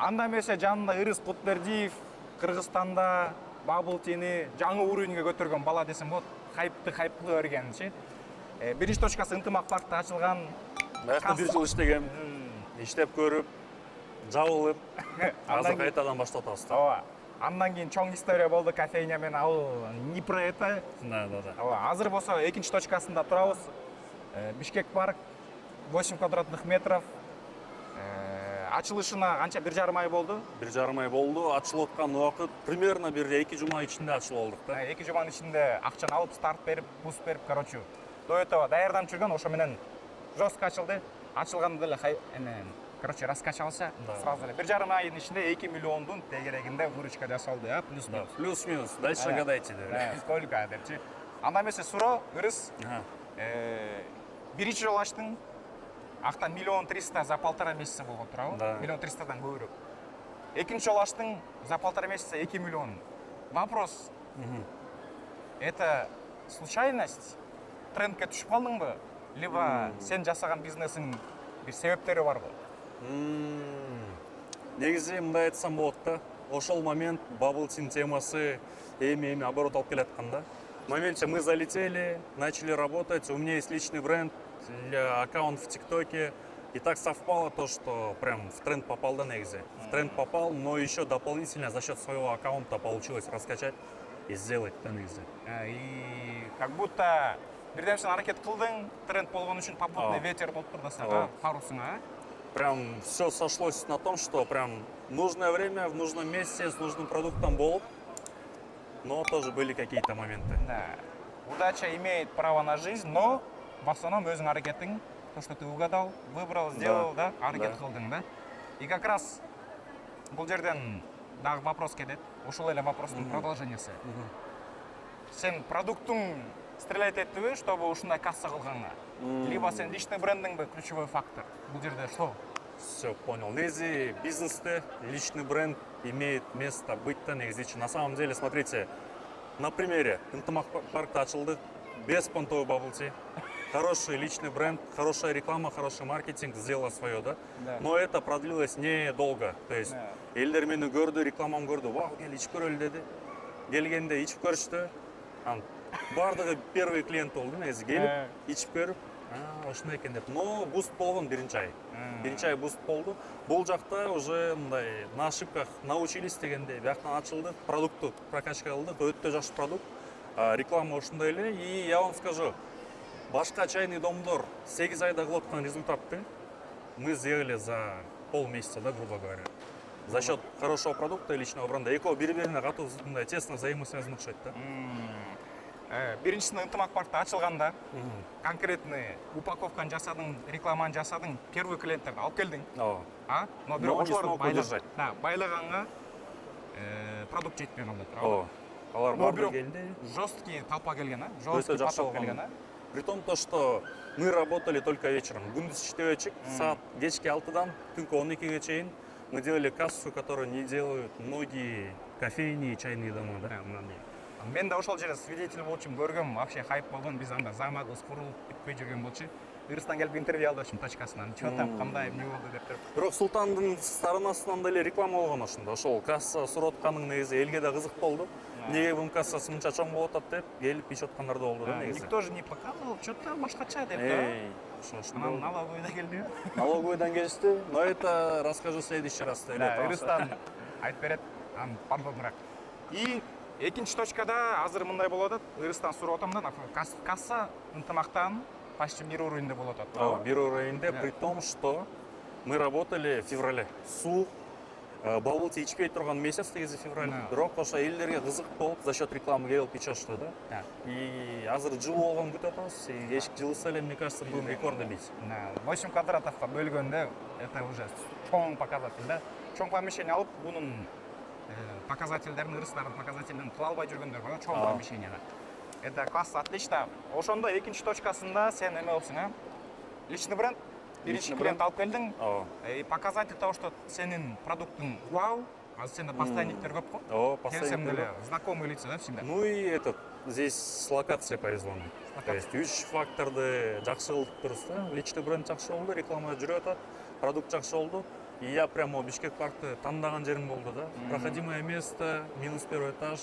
Анда эмесе жанында Ырыс Кутбердиев, Кыргызстанда Bubble Tea'ni жаңы уровеньге көтөргөн бала десем болот. Хайптуу өргенчи. Биринчи точкасы ынтымак паркта ачылган. Баягы 1 жыл иштегем. Иштеп көрүп, жабылып, азыр кайтадан баштап атабыз. Ооба. Андан кийин чоң история болду, кофейня менен ал не про это. Да. Ооба, азыр болсо экинчи точкасында турабыз. Бишкек парк 8 квадратных метров. Ачылышына канча 1,5 ай болду? 1,5 ай болду. Ачылып аткан убакыт примерно бир 2 жума ичинде ачылып алдык да. 2 жуманын ичинде акчаны алып, старт берип, буст берип, короче. До этого даярданып жүргөн, ошо менен жестко ачылды. Ачылганда деле короче, раскачался. Сразу эле 1,5 айдын ичинде 2 миллиондун тегерегинде выручка жасалды, плюс-минус. Плюс-минус. Дальше гадайте деп. Сколько депчи. Анда эмесе суроо, Ырыс. Биринчи жолу ачтың. Актан 1 300 000 за 1,5 месяца болгон турабы? 1 300 000 көбүрөөк. Экинчи жолу ачтың, за 1,5 месяца 2 миллион. Вопрос. Это случайность? Трендке түшүп калдыңбы? Либо сен жасаган бизнесиң бир себептери барбы? Негизи мындай айтсам болот да. Ошол момент Bubble Tea темасы эми оборот алып келатканда. В моменте мы залетели, начали работать, у меня есть личный бренд, аккаунт в ТикТоке. И так совпало то, что прям в тренд попал, да, негизи. В тренд попал, но еще дополнительно за счет своего аккаунта получилось раскачать и сделать, да, негизи. И как будто бирдемсен аракет кылдың, тренд болгон үчүн попутный ветер болуп турду сага, парусуңа. Прям все сошлось на том, что прям в нужное время, в нужном месте, с нужным продуктом болуп. Но тоже были какие-то моменты. Да. Удача имеет право на жизнь, но в основном өзүң аракетиң, то, что ты угадал, выбрал, сделал, да, аракет кылдың, да. И как раз бул жерден дагы вопрос келет. Ошол эле вопростун продолжениясы. Сен продуктуң стрелять эттиби, чтобы ушундай касса кылганга? Либо сен личный брендиңби ключевой фактор? Бул жерде что? Все, понял. Негизи бизнесте личный бренд имеет место быть-то негизи. На самом деле, смотрите, на примере ынтымак паркта ачылды, беспонтовый Bubble Tea. Хороший личный бренд, хорошая реклама, хороший маркетинг сделала свое, да? Но это продлилось недолго. То есть элдер мени көрдү, рекламам көрдү, вау, кел ичип көрөлү деди. Келгенде ичип көрүштү. Бардыгы первый клиент болду, негизи келип, ичип көрүп, ошондой экен деп. Но буст болгон биринчи ай. Биринчи ай буст болду. Бул жакта уже мындай на ошибках научились дегенде, бияктан ачылды, продукту прокачка кылдык, өтө жакшы продукт. Реклама ошондой эле. И я вам скажу, башка чайный домдор 8 айда кылып аткан результатты мы сделали за полмесяца, да, грубо говоря. За счет хорошего продукта и личного бренда. Экөө бири-бирине катуу тесно взаимосвязаны окшойт да. Биринчисин ынтымак паркта ачылганда конкретный упаковканы жасадың, рекламаны жасадың, первый клиенттерди алып келдиң. Но бирок ошолорду байлаганга продукт жетпей калды. Алар барды келди. Жесткий толпа келген, жесткий поток келген. При том, то, что мы работали только вечером. Күндүз иштебечик, саат кечки 6-дан түнкү 12-ге чейин мы делали кассу, которую не делают многие кофейни и чайные дома, да? Мен да ошол жерде свидетель болчумун, көргөм, вообще хайп болгон, биз анда замагыбыз курулуп бүтпөй жүргөн болчу. Ырыстан келип интервью алдырчумун точкасынан. Чё там, кандай, эмне болду деп туруп. Бирок Султандын сторонасынан деле реклама болгон ошондо. Ошол касса сурап атканың негизи элге да кызык болду. Неге бул кассасы мынча чоң болуп атат деп келип ичип аткандар да болду да негизи. Никто же не показывал, что-то башкача деп да. Анан налоговыйдан келди. Налоговыйдан келишти. Но это расскажу в следующий раз. Ырыстан айтып берет, пардонураак. И экинчи точкада азыр мындай болуп атат. Ырыстан сурап атам да, касса ынтымактан почти мир уровеньде болуп атат. Мир уровеньде, при том, что мы работали в феврале. Суу Bubble Tea ичпей турган месяц негизи февраль. Бирок ошо элдерге кызык болуп за счет рекламы келип ичишти да. И азыр жыл болгон күтүп атабыз. Эшик жылыса эле, мне кажется, будем рекорды бить. 8 квадратовка бөлгөндө это уже чоң показатель да. Чоң помещение алып, бунун показательдерин, ырыстардын показательдерин кыла албай жүргөндөр бар, чоң помещенияга. Это класс, отлично. Ошондо экинчи точкасында сен эме болсуң, личный бренд, биринчи клиент алып келдиң. И показатель того, что сенин продуктуң вау, азыр сенде постоянниктер көп го. Келсем деле знакомые лица, да, всегда. Ну и этот, здесь с локацией повезло. То есть 3 факторды жакшы кылдык турбуз да. Личный бренд жакшы болду, реклама жүрүп атат, продукт жакшы болду. И я прямо Бишкек паркты тандаган жерим болду да. Проходимое место, минус первый этаж.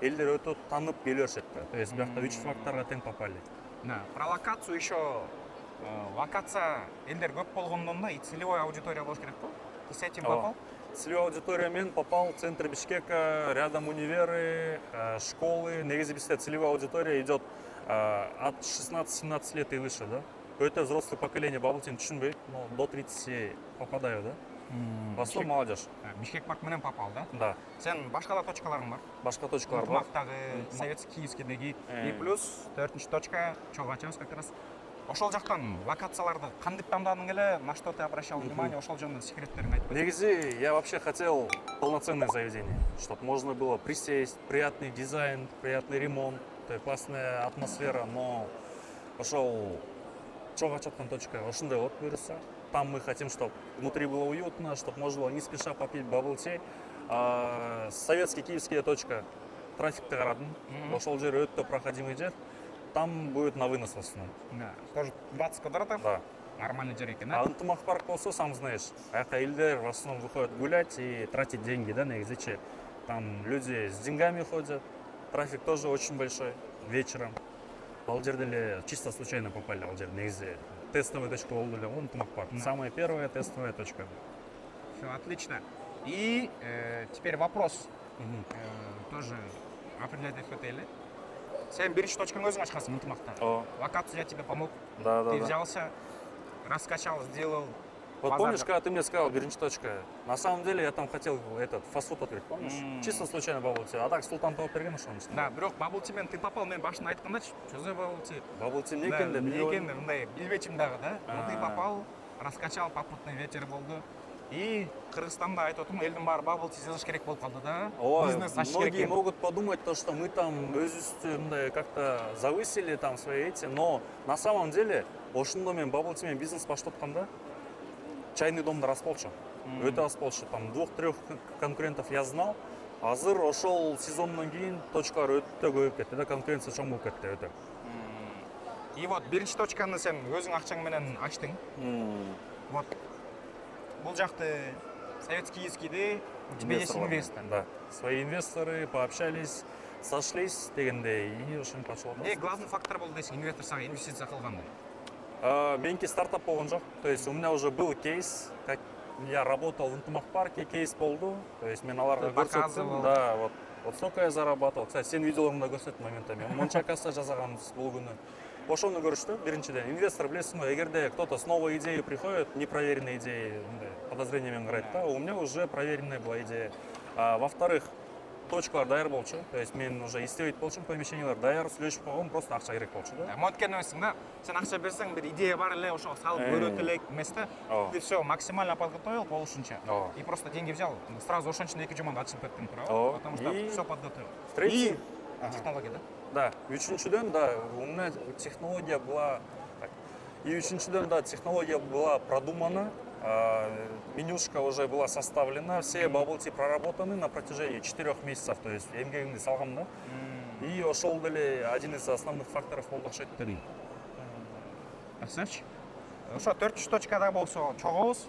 Элдер өтө танып келишет. То есть биякта 3 факторга тең попали. Да, про локацию еще локация элдер көп болгондон да и целевой аудитория болуш керек го. Ты с этим попал? Целевая аудитория мен попал в центр Бишкека, рядом универы, школы. Негизи бизде целевая аудитория идет от 16-17 лет и выше, да. Это взрослое поколение бабл-тин түшүнбөйт, но до 30 попадаю, да. В основном молодежь. Бишкек парк менен попал, да? Да. Сен башка да точкаларың бар? Башка точкалар бар. Ынтымактагы, Советский Киевскийдеги и плюс 4-нчү точка чогуу ачабыз как раз. Ошол жактан локацияларды кантип тандадың эле, на что ты обращал внимание, ошол жөнүндө секреттериңди айтып кой. Негизи я вообще хотел полноценное заведение, чтобы можно было присесть, приятный дизайн, приятный ремонт, классная атмосфера, но ошол чогуу ачаткан точка ошондой болот буюрса. Там мы хотим, чтобы внутри было уютно, чтобы можно было не спеша попить бабл-ти. Советский Киевская точка трафикти карадым. Ошол жер өтө проходимый жер. Там будет на вынос в основном. Да, тоже 20 квадратов. Да. Нормальный жер экен, А да? Ынтымак парк болсо, сам знаешь, аяка элдер в основном выходят гулять и тратить деньги, да, негизичи. Там люди с деньгами ходят, трафик тоже очень большой вечером. Ал жерде эле чисто случайно попали, ал жер негизи тестовая точка болду эле го Ынтымак парк. Самая первая тестовая точка. Все отлично. И теперь вопрос тоже определять в отеле. Сен биринчи точкаңды өзүң ачкансың Ынтымакта. Локация я тебе помог. Да. Ты взялся, раскачал, сделал. Вот базар помнишь, жак. когда ты мне сказал биринчи точка, на самом деле я там хотел этот фастфуд открыть, помнишь? Чисто случайно бабл-ти. А так Султан тауып берген ошонун үстүнө. Да, бирок бабл-тимен ты попал, мен башында айткандачы, чөзө бабл-ти. Бабл-ти эмне Да, экен деп эмне экен мындай билбечимин дагы, да. Но ты попал, раскачал, попутный ветер болду. И Кыргызстанда айтып атам, элдин баары бабл-ти жазыш керек болуп калды, да. Бизнес ачыш керек Многие экен. могут подумать, то, что мы там өзүбүздү мындай как-то завысили там свои эти, но на самом деле ошондо мен бабл-ти менен бизнес баштап атканда чайный домдор аз болчу. Өтө аз болчу. Там 2-3 конкурентов я знал. Азыр ошол сезондон кийин точкалар өтө көбөйүп кетти да, конкуренция чоң болуп кетти өтө. И вот биринчи точканы сен өзүң акчаң менен ачтың. Вот бул жакты Советский Киевскийде у тебя есть инвестор. Да. Свои инвесторы пообщались, сошлись дегендей и ошентип ачылып Не главный фактор болду дейсиң инвестор сага инвестиция кылганда? Меники стартап болгон жок. То есть у меня уже был кейс, как я работал в Ынтымак парке, кейс болду. То есть мен аларга Показывал. көрсөттүм. Да, вот столько я зарабатывал. Кстати, сен видеолорунда көрсөттүм моментами. Монча касса жасаганбыз бул күнү. Ошону көрүштү. Биринчиден инвестор билесиң го, эгерде кто-то с новой идеей приходит, непроверенной идеей, подозрение менен карайт да, у меня уже проверенная была идея. Во-вторых, точкалар даяр болчу. То есть мен уже истебейт болчумун, помещениялар даяр, сүйлөшүп койгом, просто акча керек болчу да. Монткен эмессиң да. Сен акча берсең, бир идея бар эле, ошого салып көрөт элек эмес да. Ты все максимально подготовил болушунча. И просто деньги взял. Сразу ошон үчүн 2 жумада ачылып кеттиң, правда? Потому что все подготовил. Третий. Технология, да? Да, үчүнчүдөн, да, у меня технология была, и үчүнчүдөн, да, технология была продумана, менюшка уже была составлена, все бабл-ти проработаны на протяжении 4 месяцев, то есть эмгегимди салгам да, и ошол деле один из основных факторов болду окшойт. Аксачы? Ошо 4 точкада болсо чогобуз,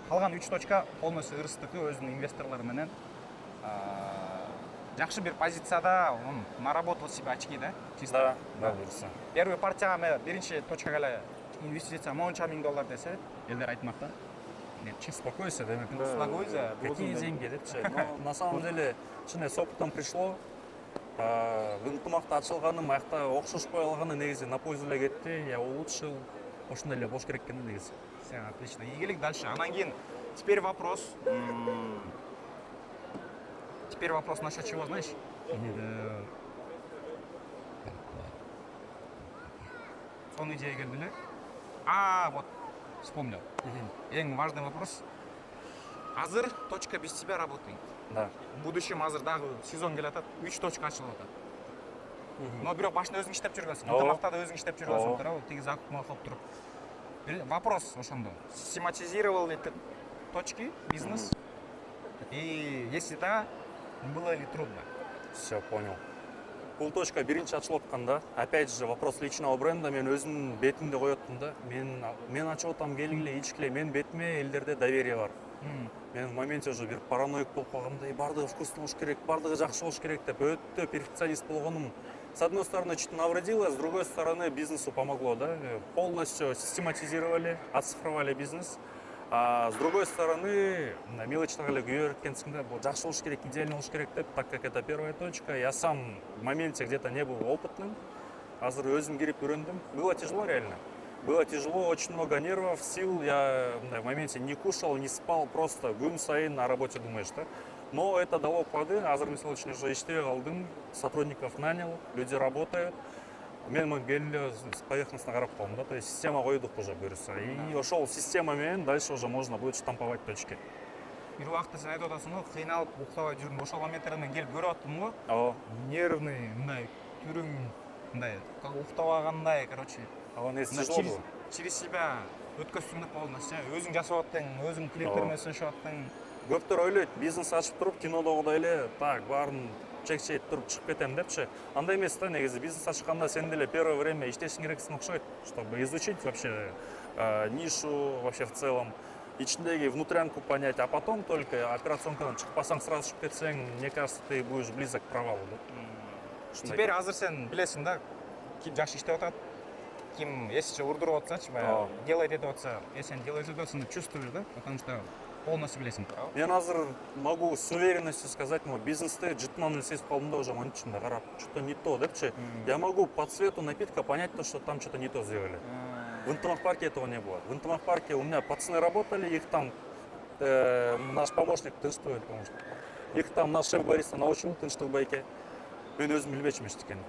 калган 3 точка полностью ырыстыкы өзүнүн инвесторлору менен жакшы бир позицияда он наработал себя очки, да? Чисто. Да, буюрса. Первый партияга биринчи точкага эле инвестиция $1000 десе, элдер айтмакта. Успокойся, да, Успокойся. какие деньги, депчи. Но на самом деле, чыны с опытом пришло. В Ынтымакта ачылганым, аякта окшошпой алганы негизи на пользу эле кетти. Я улучшил. Ошондой эле болуш керек экен негизи. Все, отлично. Игилик дальше. Анан кийин теперь вопрос. Теперь вопрос насчет чего, знаешь? Сон идея келди эле. Вот, вспомнил. Эң важный вопрос. Азыр точка без тебя работает. Да. В будущем азыр дагы сезон келатат, 3 точка ачылып атат. Но бирок башында өзүң иштеп жүргөнсүң. Ынтымакта да өзүң иштеп жүргөнсүң, туурабы? Тиги закуп кылып туруп. Вопрос ошондо. Систематизировал ли ты точки, бизнес? И если да, было ли трудно? Все, понял. Бул точка биринчи ачылып атканда, опять же, вопрос личного бренда, мен өзүмдүн бетимди коёттум да. Мен ачып атам, келгиле, ичкиле, мен бетиме элдерде доверие бар. мен в моменте уже бір параноик болып қалғандай, бардығы вкусно болуш керек, бардығы жақсы болуш керек деп өтті перфекционист болғаным. С одной стороны, чуть навредило, с другой стороны, бизнесу помогло, да? Полностью систематизировали, оцифровали бизнес. А с другой стороны, мелочного үйреткенсің, бұл жақсы болуш керек, идеально болуш керек деп, так как это первая точка. Я сам в моменте где-то не был опытным, азыр өзім келіп үйрендім. Было тяжело реально. Было тяжело, очень много нервов, сил. Я в моменте не кушал, не спал, просто күн сайын на работе думаешь, да? Но это дало плоды. Азыр мысал үшін уже иштебей қалдым, сотрудников нанял, люди работают. Мен келі с поверхностно қарап қалдым, да? То есть система қойдық уже бұйырса. И ошол системамен дальше уже можно будет штамповать точки. Бір уақытта сен айтып отырсың ғой, қиналып ұйықтабай жүрдім, ошол моменттерден келіп көріп аттым ғой. Ого. Нервный, мындай түрің, мындай ұйықтабағандай, короче. Негізі тяжело было. Через себя өткөзсүң деп болдың, өзүң жасап аттың, өзүң клиенттерине сүйлөшүп аттың. Көптөр ойлойт, бизнес ачып туруп, кинодогудай эле, так, баарын чек-чейт туруп чыгып кетем депчи. Андай эмес да, негизи бизнес ачканда сен деле первое время иштешиң керексиң окшойт, чтобы изучить вообще нишу вообще в целом, ичиндеги внутрянку понять, а потом только операционкадан чыкпасаң, сразу чыгып кетсең, мне кажется, ты будешь близок к провалу, да. Теперь азыр сен билесиң да, ким жакшы иштеп атат, ким эсиче урдуруп атсачы, баягы делать этип атса, сен делать этип атсың деп чувствуешь, да? Потому что полностью билесиң. Мен азыр могу с уверенностью сказать, но бизнесте жытынан эле сезип калдым да, уже монун ичинде карап, что-то не то депчи. Я могу по цвету напитка понять то, что там что-то не то сделали. В Интомах-парке этого не было. В Интомах-парке у меня пацаны работали, их там наш помощник тынчтабек, потому что их там наш шеф-бариста научил тынчтабекке. Мен өзүм билбечүмүн эчтекени.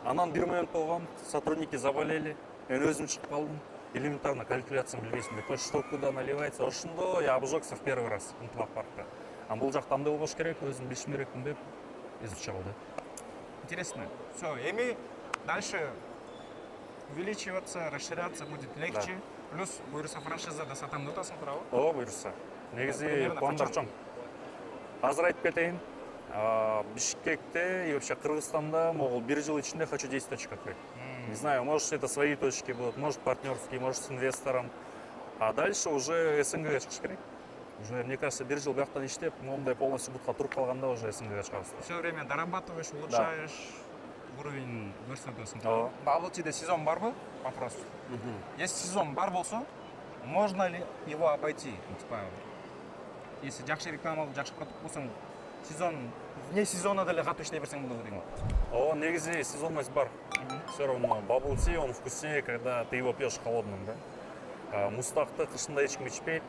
Анан бир момент болгон, сотрудники заболели, мен өзүм чыгып калдым. Элементарно калькуляцияны билбейсиң, то что куда наливается. Ошондо я обжегся в первый раз в Интомах-паркта. А бул жакта андай болбош керек, өзүм билишим керекмин деп изучал, да. Интересно. Все, эми дальше увеличиваться, расширяться будет легче. Да. Плюс буюрса франшизада сатам деп атасың, туурабы? Ооба, буюрса. Негизи пландар чоң. Азыр айтып кетейин. Бишкекте и вообще Кыргызстанда, могул, бир жыл ичинде хочу 10 точек открыть. Не знаю, может это свои точки будут, может партнерские, может с инвестором. А дальше уже СНГ чыгыш керек. Уже, мне кажется, бир жыл бияктан иштеп, мондай полностью бутка туруп калганда уже СНГ чыгабыз. Все время дорабатываешь, улучшаешь, уровень көрсөтөсүң. Бабл-тиде сезон барбы? Вопрос. Если сезон бар болсо, можно ли его обойти? Типа, если жакшы реклама, жакшы продукт болсоң, сезон вне сезона деле катуу иштей берсең болот дейм. О, негизи сезонность бар. Все равно bubble tea, он вкуснее, когда ты его пьешь холодным, да? Мустахты кышында эч ким ичпейт.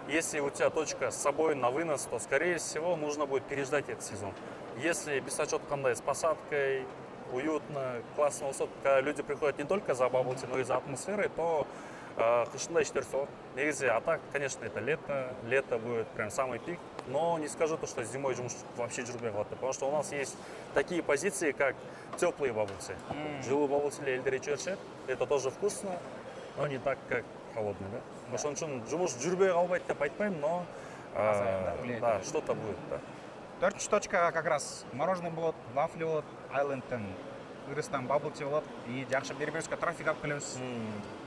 Если у тебя точка с собой на вынос, то, скорее всего, нужно будет переждать этот сезон. Если без отчета кандай с посадкой, уютно, классно, когда люди приходят не только за bubble tea, но и за атмосферой, то кышында иштер солот. Негизи, а так, конечно, это лето будет прям самый пик. Но не скажу то, что зимой вообще жүрбей калат, потому что у нас есть такие позиции, как теплые бабулцы. Жылуу бабулцы элдер ичеришет, это тоже вкусно, но не так, как холодный, да? Ошон үчүн жумуш жүрбей калбайт деп айтпайм, но да, что-то будет, да. 4 точкага как раз мороженое болот, вафли болот, Айлендтен, Кыргызстан бабл-ти болот, и жакшы бири-бирибизге трафик алып келебиз.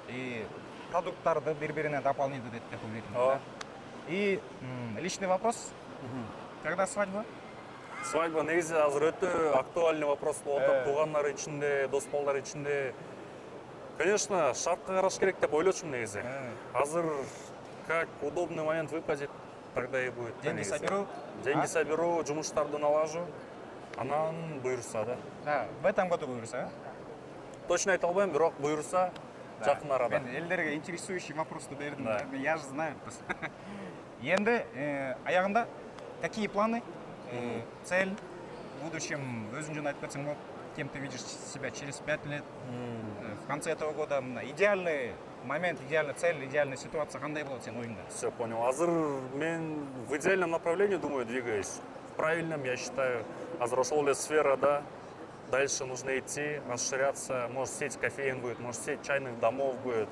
И продукттарды бири-бирине дополнительно деп ойлойм. И личный вопрос. Когда свадьба? Свадьба негизи азыр өтө актуальный вопрос болуп атат. Туугандар ичинде, дос балдар ичинде. Конечно, шартка караш керек деп ойлочумун негизи. Азыр как удобный момент выпадет, тогда и будет. Деньги соберу. Деньги соберу, жумуштарды налажу. Анан буйрса, да. Да, в этом году буйрса. Точно айта албайм, бирок буйрса жакын арада. Мен элдерге интересующий вопрос бердим. Я же знаю. Енді аяғында какие планы, цель в будущем, өзің жөн айтып кетсең болады, кем ты видишь себя через 5 лет, в конце этого года, идеальный момент, идеальная цель, идеальная ситуация, қандай болады сен ойыңда? Все, понял. Азыр мен в идеальном направлении, думаю, двигаюсь. В правильном, я считаю, азыр ошол эле сферада дальше нужно идти, расширяться, может сеть кофеин будет, может сеть чайных домов будет.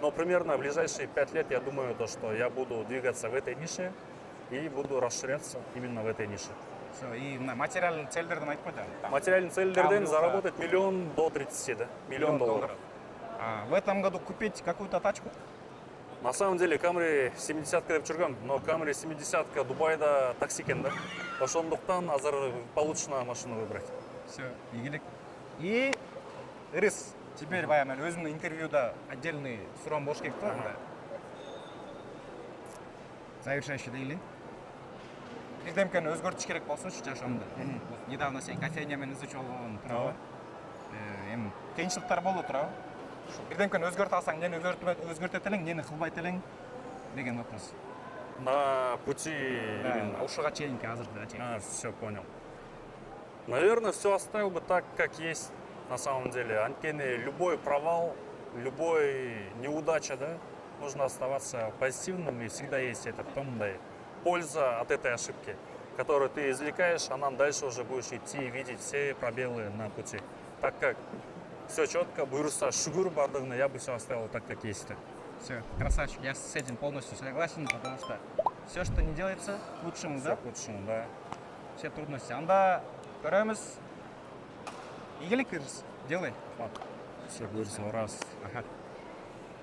Но примерно в ближайшие 5 лет я думаю, то, что я буду двигаться в этой нише и буду расширяться именно в этой нише. Все, и материальный целдерден айтып койду. Материальный целдерден заработать $1 до 30, да? $1 миллион. В этом году купить какую-то тачку? На самом деле Camry 70-ка деп жүргем, но Camry 70-ка Дубайда такси екен да. Ошондуктан азыр получше машина выбрать. Все, игілік. И ырыс. Теперь баягы мен өзүмдүн интервьюда отдельный сурам болуш керек да. анда. Завершающий дейли. Бирдемкени өзгөртүш керек болсочу жашоомдо. Недавно сен кофейня менен изучип алган туурабы? Эми кыйынчылыктар болду туурабы? Бирдемкени өзгөртө алсаң, эмнени өзгөртөт элең, эмнени кылбайт элең деген вопрос. На пути именно. Ушуга чейинки азыркыга чейин. Все понял. Наверное, все оставил бы так, как есть на самом деле. Анткени любой провал, любой неудача, да, нужно оставаться позитивным, и всегда есть это томная польза от этой ошибки, которую ты извлекаешь, а нам дальше уже будешь идти и видеть все пробелы на пути. Так как все четко, буйруса шугур бардыгына, я бы все оставил так, как есть. Все, красавчик, я с этим полностью согласен, потому что все, что не делается, к лучшему, Все да? к лучшему, да. Все трудности. Анда көрөмүз. Игілік ырыс. Делай. Все, буйруса, раз. Ага.